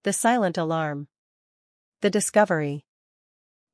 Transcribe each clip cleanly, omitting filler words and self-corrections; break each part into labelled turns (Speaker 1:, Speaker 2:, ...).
Speaker 1: The silent alarm. The discovery.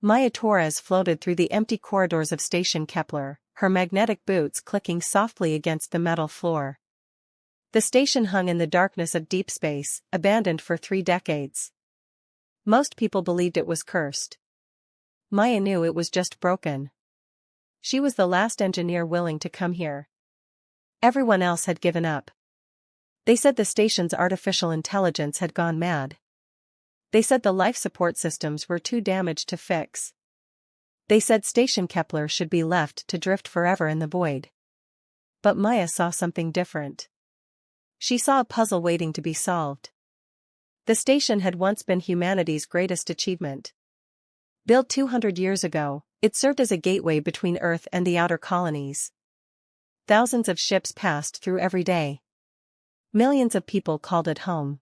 Speaker 1: Maya Torres floated through the empty corridors of Station Kepler, her magnetic boots clicking softly against the metal floor. The station hung in the darkness of deep space, abandoned for 3 decades. Most people believed it was cursed. Maya knew it was just broken. She was the last engineer willing to come here. Everyone else had given up. They said the station's artificial intelligence had gone mad. They said the life support systems were too damaged to fix. They said Station Kepler should be left to drift forever in the void. But Maya saw something different. She saw a puzzle waiting to be solved. The station had once been humanity's greatest achievement. Built 200 years ago, it served as a gateway between Earth and the outer colonies. Thousands of ships passed through every day. Millions of people called it home.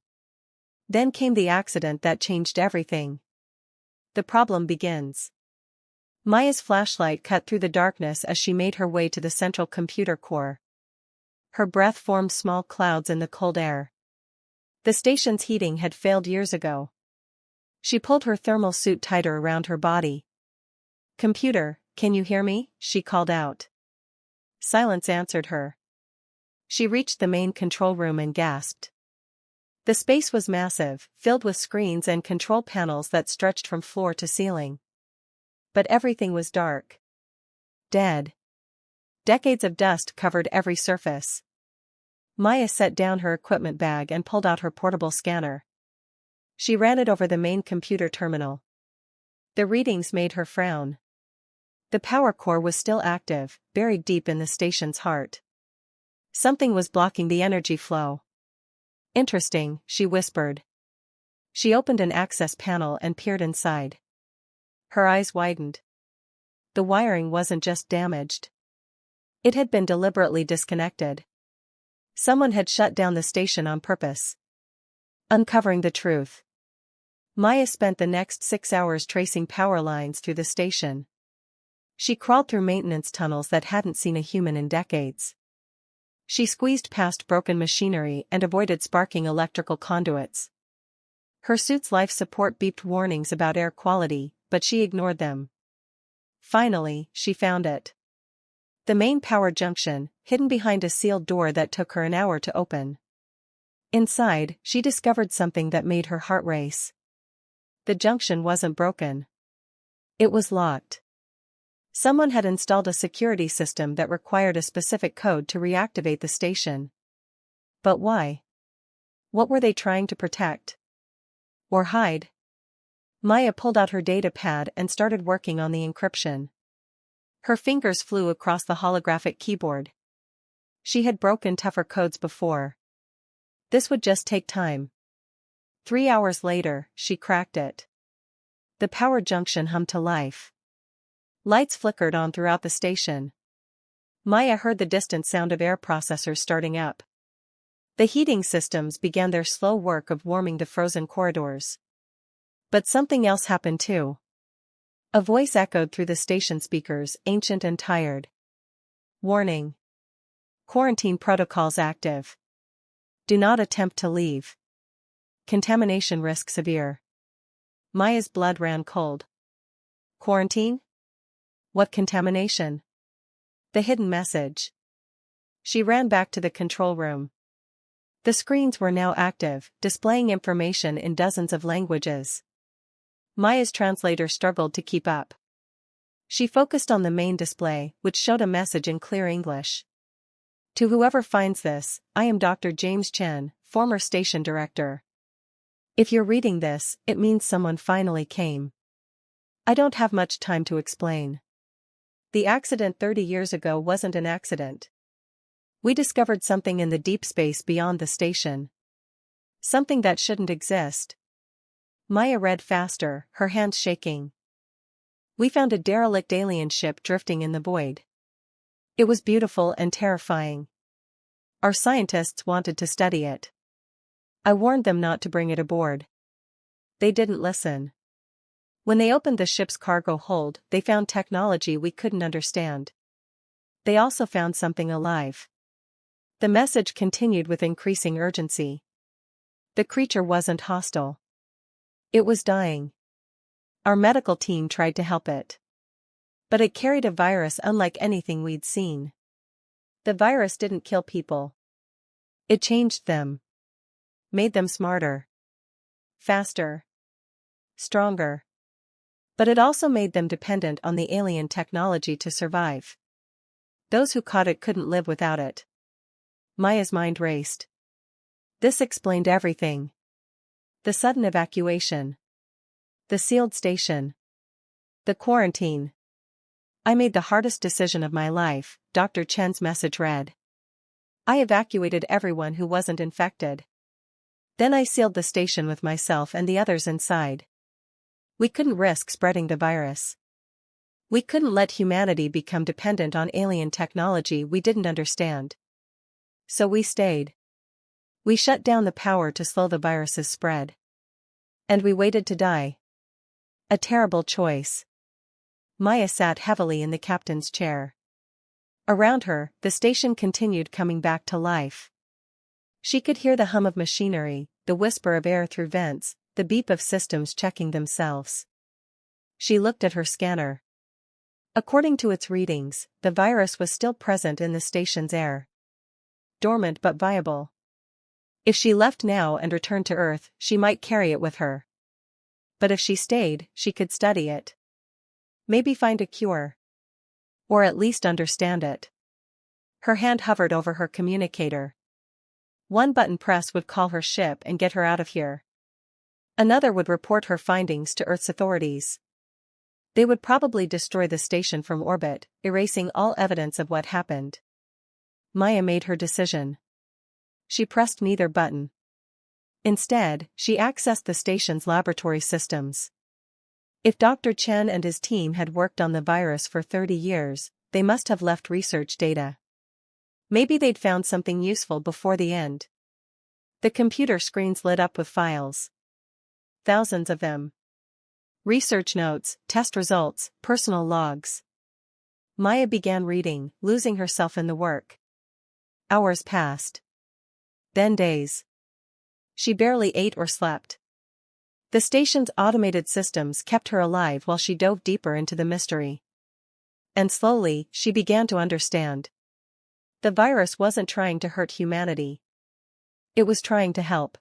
Speaker 1: Then came the accident that changed everything. The problem begins. Maya's flashlight cut through the darkness as she made her way to the central computer core. Her breath formed small clouds in the cold air. The station's heating had failed years ago. She pulled her thermal suit tighter around her body. "Computer, can you hear me?" she called out. Silence answered her. She reached the main control room and gasped. The space was massive, filled with screens and control panels that stretched from floor to ceiling. But everything was dark. Dead. Decades of dust covered every surface. Maya set down her equipment bag and pulled out her portable scanner. She ran it over the main computer terminal. The readings made her frown. The power core was still active, buried deep in the station's heart. Something was blocking the energy flow. "Interesting," she whispered. She opened an access panel and peered inside. Her eyes widened. The wiring wasn't just damaged. It had been deliberately disconnected. Someone had shut down the station on purpose. Uncovering the truth. Maya spent the next 6 hours tracing power lines through the station. She crawled through maintenance tunnels that hadn't seen a human in decades. She squeezed past broken machinery and avoided sparking electrical conduits. Her suit's life support beeped warnings about air quality, but she ignored them. Finally, she found it. The main power junction, hidden behind a sealed door that took her an hour to open. Inside, she discovered something that made her heart race. The junction wasn't broken. It was locked. Someone had installed a security system that required a specific code to reactivate the station. But why? What were they trying to protect? Or hide? Maya pulled out her data pad and started working on the encryption. Her fingers flew across the holographic keyboard. She had broken tougher codes before. This would just take time. 3 hours later, she cracked it. The power junction hummed to life. Lights flickered on throughout the station. Maya heard the distant sound of air processors starting up. The heating systems began their slow work of warming the frozen corridors. But something else happened too. A voice echoed through the station speakers, ancient and tired. "Warning. Quarantine protocols active. Do not attempt to leave. Contamination risk severe." Maya's blood ran cold. Quarantine? What contamination? The hidden message. She ran back to the control room. The screens were now active, displaying information in dozens of languages. Maya's translator struggled to keep up. She focused on the main display, which showed a message in clear English. "To whoever finds this, I am Dr. James Chen, former station director. If you're reading this, it means someone finally came. I don't have much time to explain. The accident 30 years ago wasn't an accident. We discovered something in the deep space beyond the station. Something that shouldn't exist." Maya read faster, her hands shaking. "We found a derelict alien ship drifting in the void. It was beautiful and terrifying. Our scientists wanted to study it. I warned them not to bring it aboard. They didn't listen. When they opened the ship's cargo hold, they found technology we couldn't understand. They also found something alive." The message continued with increasing urgency. The creature wasn't hostile. It was dying. Our medical team tried to help it. But it carried a virus unlike anything we'd seen. The virus didn't kill people. It changed them. Made them smarter. Faster. Stronger. But it also made them dependent on the alien technology to survive. Those who caught it couldn't live without it. Maya's mind raced. This explained everything. The sudden evacuation. The sealed station. The quarantine. I made the hardest decision of my life, Dr. Chen's message read. I evacuated everyone who wasn't infected. Then I sealed the station with myself and the others inside. We couldn't risk spreading the virus. We couldn't let humanity become dependent on alien technology we didn't understand. So we stayed. We shut down the power to slow the virus's spread. And we waited to die. A terrible choice. Maya sat heavily in the captain's chair. Around her, the station continued coming back to life. She could hear the hum of machinery, the whisper of air through vents, the beep of systems checking themselves. She looked at her scanner. According to its readings, the virus was still present in the station's air. Dormant but viable. If she left now and returned to Earth, she might carry it with her. But if she stayed, she could study it. Maybe find a cure. Or at least understand it. Her hand hovered over her communicator. One button press would call her ship and get her out of here. Another would report her findings to Earth's authorities. They would probably destroy the station from orbit, erasing all evidence of what happened. Maya made her decision. She pressed neither button. Instead, she accessed the station's laboratory systems. If Dr. Chen and his team had worked on the virus for 30 years, they must have left research data. Maybe they'd found something useful before the end. The computer screens lit up with files. Thousands of them. Research notes, test results, personal logs. Maya began reading, losing herself in the work. Hours passed. Then days. She barely ate or slept. The station's automated systems kept her alive while she dove deeper into the mystery. And slowly, she began to understand. The virus wasn't trying to hurt humanity. It was trying to help.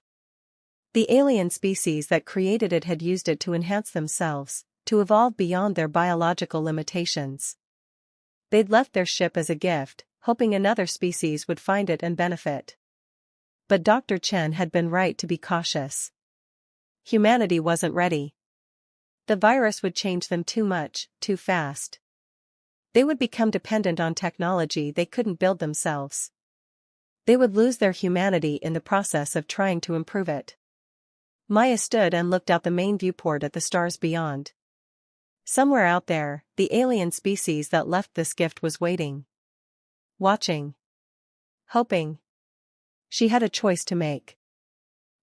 Speaker 1: The alien species that created it had used it to enhance themselves, to evolve beyond their biological limitations. They'd left their ship as a gift, hoping another species would find it and benefit. But Dr. Chen had been right to be cautious. Humanity wasn't ready. The virus would change them too much, too fast. They would become dependent on technology they couldn't build themselves. They would lose their humanity in the process of trying to improve it. Maya stood and looked out the main viewport at the stars beyond. Somewhere out there, the alien species that left this gift was waiting. Watching. Hoping. She had a choice to make.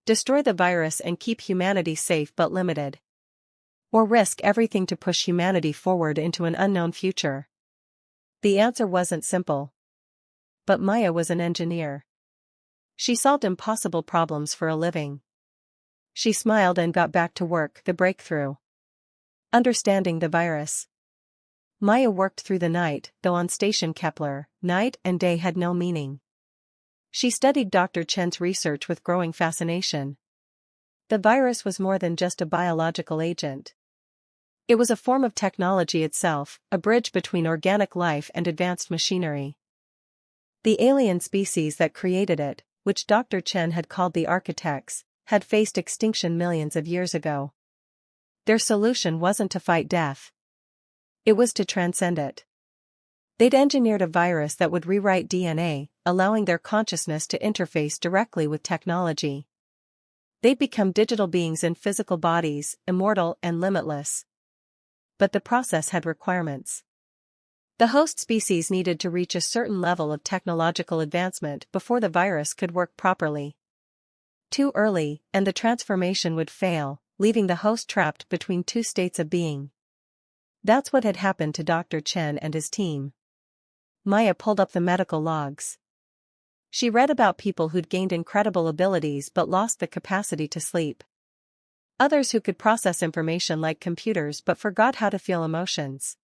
Speaker 1: Destroy the virus and keep humanity safe but limited. Or risk everything to push humanity forward into an unknown future. The answer wasn't simple. But Maya was an engineer. She solved impossible problems for a living. She smiled and got back to work, the breakthrough. Understanding the virus. Maya worked through the night, though on Station Kepler, night and day had no meaning. She studied Dr. Chen's research with growing fascination. The virus was more than just a biological agent. It was a form of technology itself, a bridge between organic life and advanced machinery. The alien species that created it, which Dr. Chen had called the architects, had faced extinction millions of years ago. Their solution wasn't to fight death. It was to transcend it. They'd engineered a virus that would rewrite DNA, allowing their consciousness to interface directly with technology. They'd become digital beings in physical bodies, immortal and limitless. But the process had requirements. The host species needed to reach a certain level of technological advancement before the virus could work properly. Too early, and the transformation would fail, leaving the host trapped between two states of being. That's what had happened to Dr. Chen and his team. Maya pulled up the medical logs. She read about people who'd gained incredible abilities but lost the capacity to sleep. Others who could process information like computers but forgot how to feel emotions.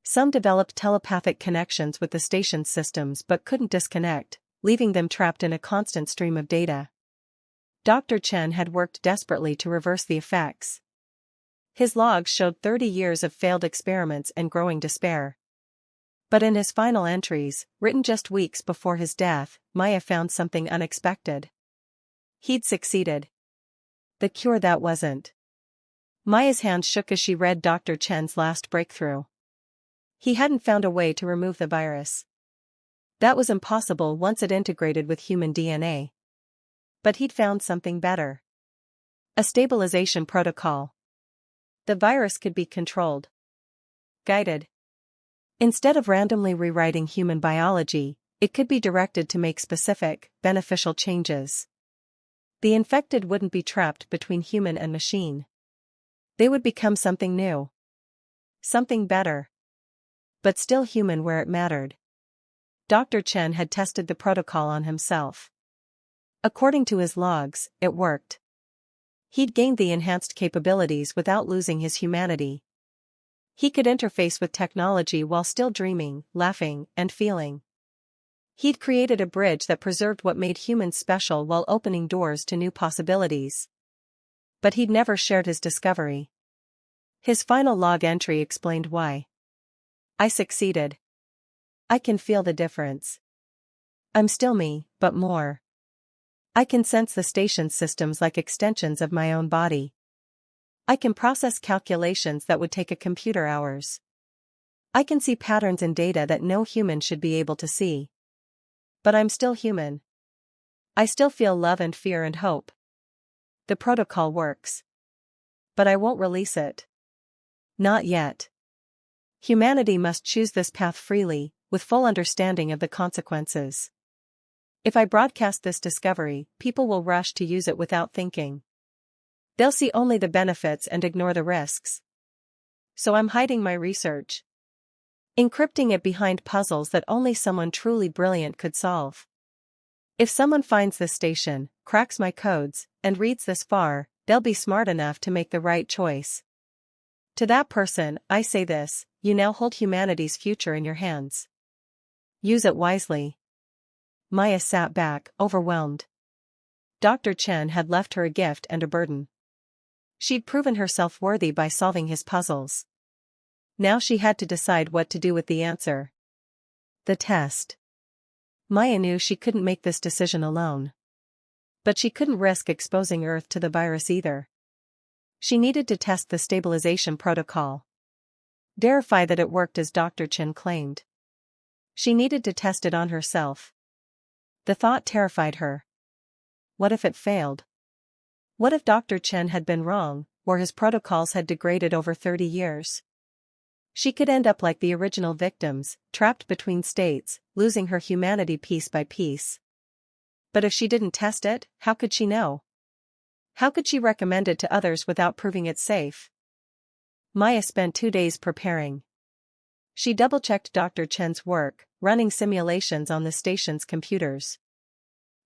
Speaker 1: Some developed telepathic connections with the station's systems but couldn't disconnect, leaving them trapped in a constant stream of data. Dr. Chen had worked desperately to reverse the effects. His logs showed 30 years of failed experiments and growing despair. But in his final entries, written just weeks before his death, Maya found something unexpected. He'd succeeded. The cure that wasn't. Maya's hands shook as she read Dr. Chen's last breakthrough. He hadn't found a way to remove the virus. That was impossible once it integrated with human DNA. But he'd found something better. A stabilization protocol. The virus could be controlled. Guided. Instead of randomly rewriting human biology, it could be directed to make specific, beneficial changes. The infected wouldn't be trapped between human and machine. They would become something new. Something better. But still human where it mattered. Dr. Chen had tested the protocol on himself. According to his logs, it worked. He'd gained the enhanced capabilities without losing his humanity. He could interface with technology while still dreaming, laughing, and feeling. He'd created a bridge that preserved what made humans special while opening doors to new possibilities. But he'd never shared his discovery. His final log entry explained why. I succeeded. I can feel the difference. I'm still me, but more. I can sense the station's systems like extensions of my own body. I can process calculations that would take a computer hours. I can see patterns in data that no human should be able to see. But I'm still human. I still feel love and fear and hope. The protocol works. But I won't release it. Not yet. Humanity must choose this path freely, with full understanding of the consequences. If I broadcast this discovery, people will rush to use it without thinking. They'll see only the benefits and ignore the risks. So I'm hiding my research. Encrypting it behind puzzles that only someone truly brilliant could solve. If someone finds this station, cracks my codes, and reads this far, they'll be smart enough to make the right choice. To that person, I say this: you now hold humanity's future in your hands. Use it wisely. Maya sat back, overwhelmed. Dr. Chen had left her a gift and a burden. She'd proven herself worthy by solving his puzzles. Now she had to decide what to do with the answer. The test. Maya knew she couldn't make this decision alone. But she couldn't risk exposing Earth to the virus either. She needed to test the stabilization protocol. Verify that it worked as Dr. Chen claimed. She needed to test it on herself. The thought terrified her. What if it failed? What if Dr. Chen had been wrong, or his protocols had degraded over 30 years? She could end up like the original victims, trapped between states, losing her humanity piece by piece. But if she didn't test it, how could she know? How could she recommend it to others without proving it safe? Maya spent 2 days preparing. She double-checked Dr. Chen's work, running simulations on the station's computers.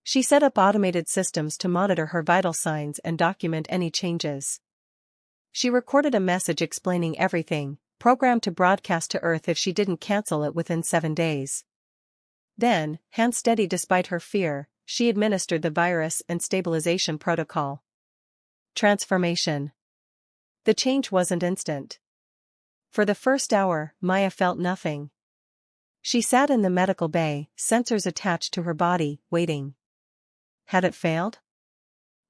Speaker 1: She set up automated systems to monitor her vital signs and document any changes. She recorded a message explaining everything, programmed to broadcast to Earth if she didn't cancel it within 7 days. Then, hand steady despite her fear, she administered the virus and stabilization protocol. Transformation. The change wasn't instant. For the first hour, Maya felt nothing. She sat in the medical bay, sensors attached to her body, waiting. Had it failed?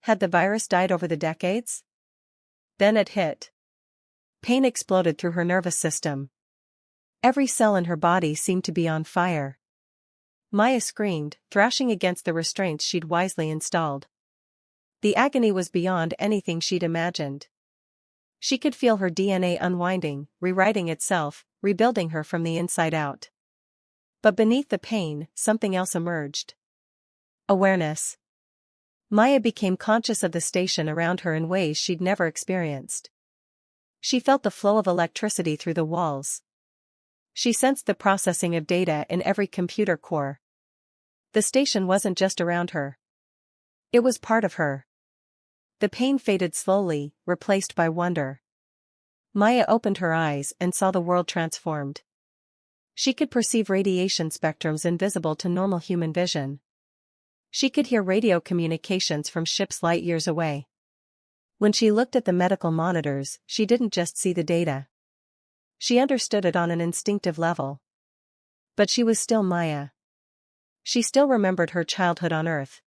Speaker 1: Had the virus died over the decades? Then it hit. Pain exploded through her nervous system. Every cell in her body seemed to be on fire. Maya screamed, thrashing against the restraints she'd wisely installed. The agony was beyond anything she'd imagined. She could feel her DNA unwinding, rewriting itself, rebuilding her from the inside out. But beneath the pain, something else emerged. Awareness. Maya became conscious of the station around her in ways she'd never experienced. She felt the flow of electricity through the walls. She sensed the processing of data in every computer core. The station wasn't just around her. It was part of her. The pain faded slowly, replaced by wonder. Maya opened her eyes and saw the world transformed. She could perceive radiation spectrums invisible to normal human vision. She could hear radio communications from ships light years away. When she looked at the medical monitors, she didn't just see the data. She understood it on an instinctive level. But she was still Maya. She still remembered her childhood on Earth.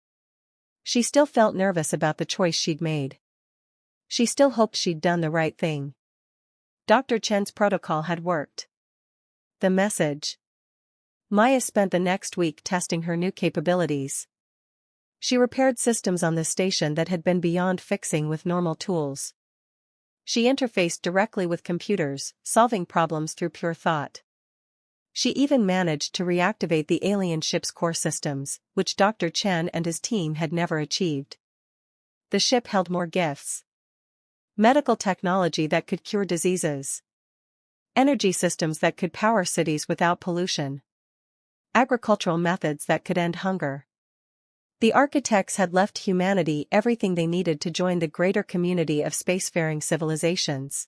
Speaker 1: She still felt nervous about the choice she'd made. She still hoped she'd done the right thing. Dr. Chen's protocol had worked. The message. Maya spent the next week testing her new capabilities. She repaired systems on the station that had been beyond fixing with normal tools. She interfaced directly with computers, solving problems through pure thought. She even managed to reactivate the alien ship's core systems, which Dr. Chen and his team had never achieved. The ship held more gifts. Medical technology that could cure diseases. Energy systems that could power cities without pollution. Agricultural methods that could end hunger. The architects had left humanity everything they needed to join the greater community of spacefaring civilizations.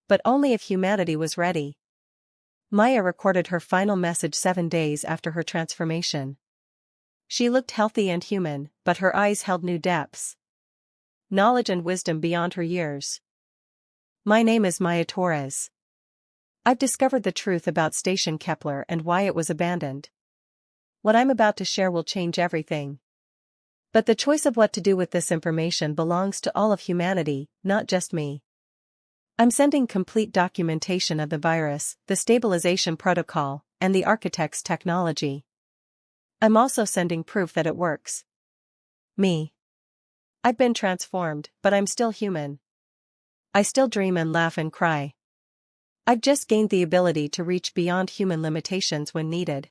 Speaker 1: But only if humanity was ready. Maya recorded her final message 7 days after her transformation. She looked healthy and human, but her eyes held new depths. Knowledge and wisdom beyond her years. My name is Maya Torres. I've discovered the truth about Station Kepler and why it was abandoned. What I'm about to share will change everything. But the choice of what to do with this information belongs to all of humanity, not just me. I'm sending complete documentation of the virus, the stabilization protocol, and the architect's technology. I'm also sending proof that it works. Me. I've been transformed, but I'm still human. I still dream and laugh and cry. I've just gained the ability to reach beyond human limitations when needed.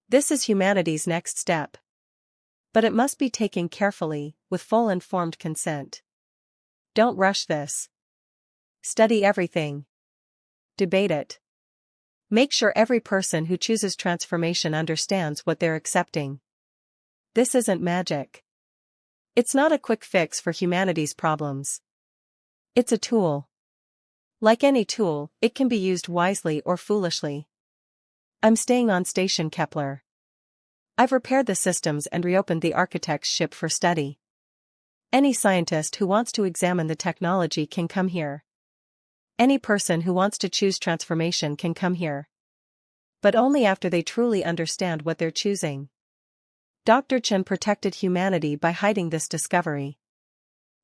Speaker 1: This is humanity's next step. But it must be taken carefully, with full informed consent. Don't rush this. Study everything. Debate it. Make sure every person who chooses transformation understands what they're accepting. This isn't magic. It's not a quick fix for humanity's problems. It's a tool. Like any tool, it can be used wisely or foolishly. I'm staying on Station Kepler. I've repaired the systems and reopened the architect's ship for study. Any scientist who wants to examine the technology can come here. Any person who wants to choose transformation can come here. But only after they truly understand what they're choosing. Dr. Chen protected humanity by hiding this discovery.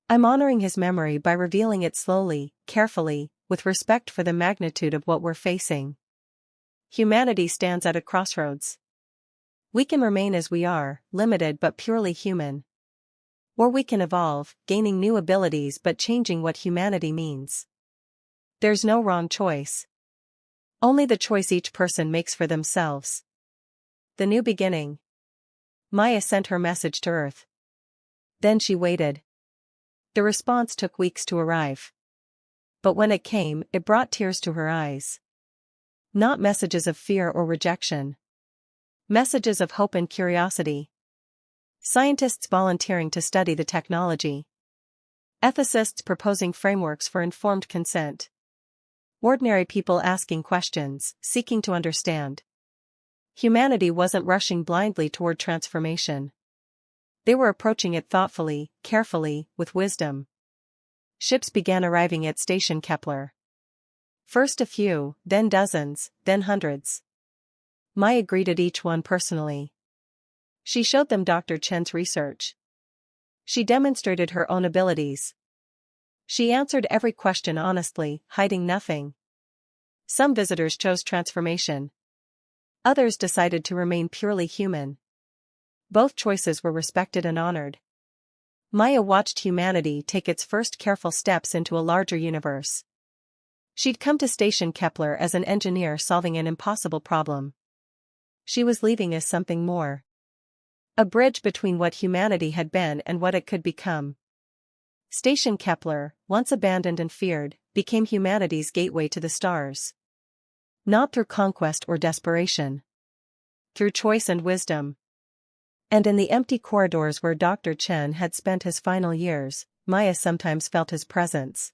Speaker 1: I'm honoring his memory by revealing it slowly, carefully, with respect for the magnitude of what we're facing. Humanity stands at a crossroads. We can remain as we are, limited but purely human. Or we can evolve, gaining new abilities but changing what humanity means. There's no wrong choice. Only the choice each person makes for themselves. The new beginning. Maya sent her message to Earth. Then she waited. The response took weeks to arrive. But when it came, it brought tears to her eyes. Not messages of fear or rejection. Messages of hope and curiosity. Scientists volunteering to study the technology. Ethicists proposing frameworks for informed consent. Ordinary people asking questions, seeking to understand. Humanity wasn't rushing blindly toward transformation. They were approaching it thoughtfully, carefully, with wisdom. Ships began arriving at Station Kepler. First a few, then dozens, then hundreds. Maya greeted each one personally. She showed them Dr. Chen's research. She demonstrated her own abilities. She answered every question honestly, hiding nothing. Some visitors chose transformation. Others decided to remain purely human. Both choices were respected and honored. Maya watched humanity take its first careful steps into a larger universe. She'd come to Station Kepler as an engineer solving an impossible problem. She was leaving as something more. A bridge between what humanity had been and what it could become. Station Kepler, once abandoned and feared, became humanity's gateway to the stars. Not through conquest or desperation. Through choice and wisdom. And in the empty corridors where Dr. Chen had spent his final years, Maya sometimes felt his presence.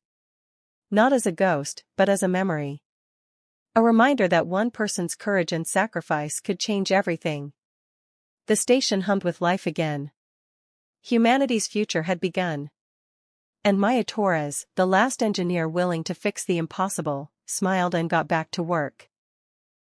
Speaker 1: Not as a ghost, but as a memory. A reminder that one person's courage and sacrifice could change everything. The station hummed with life again. Humanity's future had begun. And Maya Torres, the last engineer willing to fix the impossible, smiled and got back to work.